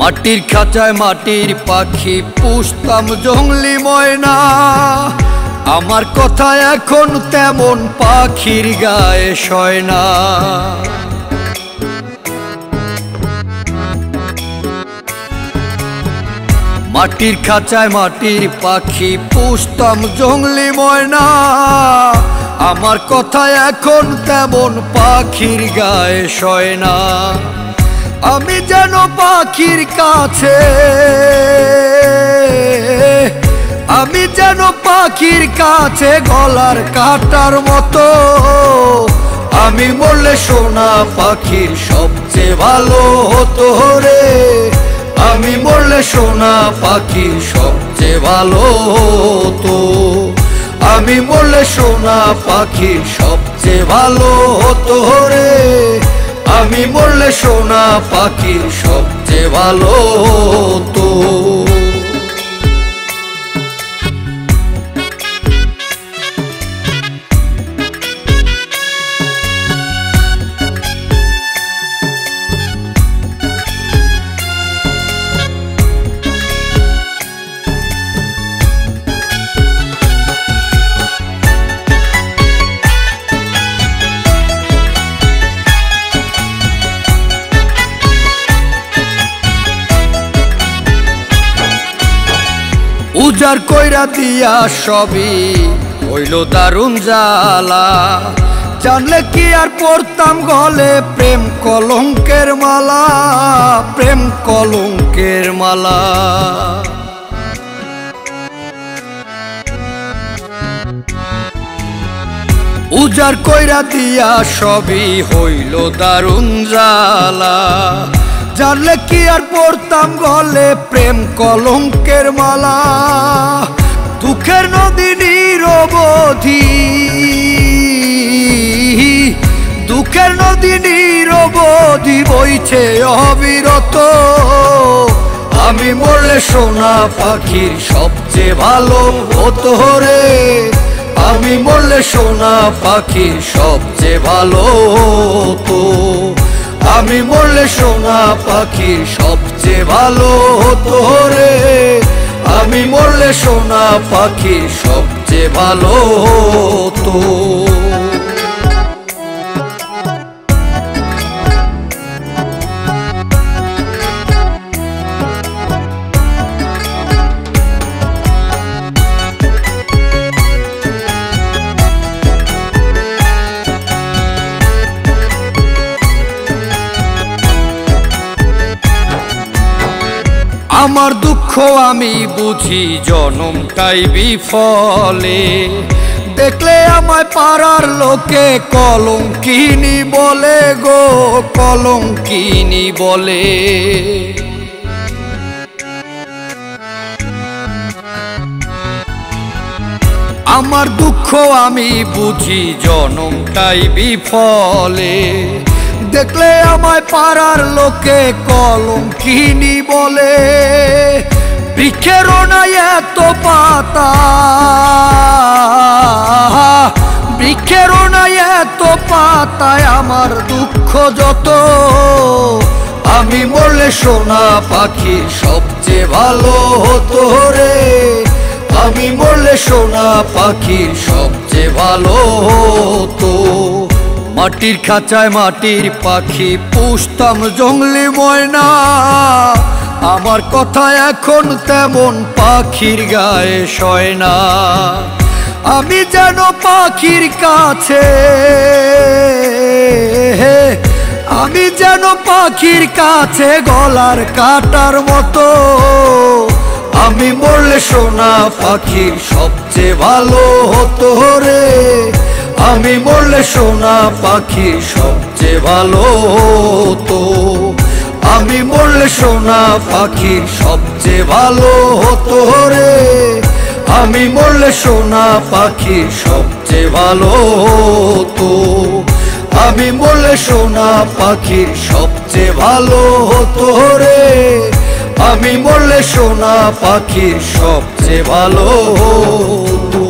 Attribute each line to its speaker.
Speaker 1: মাটির খাঁচায় মাটির পাখি পুষতাম জংলি ময়না। আমার কথা এখন তেমন পাখির গায়ে সয় না। মাটির খাঁচায় মাটির পাখি পুষতাম জংলি ময়না। আমার কথা এখন তেমন পাখির গায়ে সয় না। আমি যেন পাখির কাছে, আমি যেন পাখির কাছে গলার কাটার মতো। আমি মরলে সোনা পাখির সবচেয়ে ভালো হতো রে। আমি মরলে সোনা পাখির সবচেয়ে ভালো হতো। আমি মরলে সোনা পাখির সবচেয়ে ভালো হতো রে। আমি মরলে সোনা পাখির সবচেয়ে ভালো হতো। উজার কইরা দিয়া সবই হইল দারুণ জ্বালা। জানলে কি আর পড়তাম গলে প্রেম কলঙ্কের মালা, প্রেম কলঙ্কের মালা। উজার কইরা দিয়া সবই হইল দারুণ জ্বালা। জানলে কি আর পড়তাম গলে প্রেম কলঙ্কের মালা। দুঃখের নদী নিরবধি, দুঃখের নদী নিরবধি বইছে অবিরত। আমি মরলে সোনা পাখির সবচেয়ে ভালো হতো রে। আমি মরলে সোনা পাখির সবচেয়ে ভালো হতো। আমি মরলে সোনা পাখির সবচেয়ে ভালো হতো রে। আমি মরলে সোনা পাখির সবচেয়ে ভালো হতো। আমার দুঃখ আমি বুঝি জনমটাই বিফলে। দেখলে আমায় পাড়ার লোকে কলঙ্কিনী বলে গো, কলঙ্কিনী বলে। আমার দুঃখ আমি বুঝি জনমটাই বিফলে। দেখলে আমায় পাড়ার লোকে কলঙ্কিনী বলে। বৃক্ষেরও নাই এত পাতা, বৃক্ষেরও নাই এত পাতায় আমার দুঃখ যত। আমি মরলে সোনা পাখির সবচেয়ে ভালো হতো রে। আমি মরলে সোনা পাখির সবচেয়ে ভালো হতো। মাটির খাঁচায় মাটির পাখি পুষতাম জংলি ময়না। আমার কথা এখন তেমন পাখির গায়ে সয় না। আমি যেন পাখির কাছে, আমি যেন পাখির কাছে গলার কাটার মতো। আমি মরলে সোনা পাখির সবচেয়ে ভালো হতো রে। আমি মরলে সোনা পাখির সবচেয়ে ভালো হতো। আমি মরলে সোনা পাখির সবচেয়ে ভালো হতো রে। আমি মরলে সোনা পাখির সবচেয়ে ভালো হতো। আমি মরলে সোনা পাখির সবচেয়ে ভালো হতো রে। আমি মরলে সোনা পাখির সবচেয়ে ভালো হতো।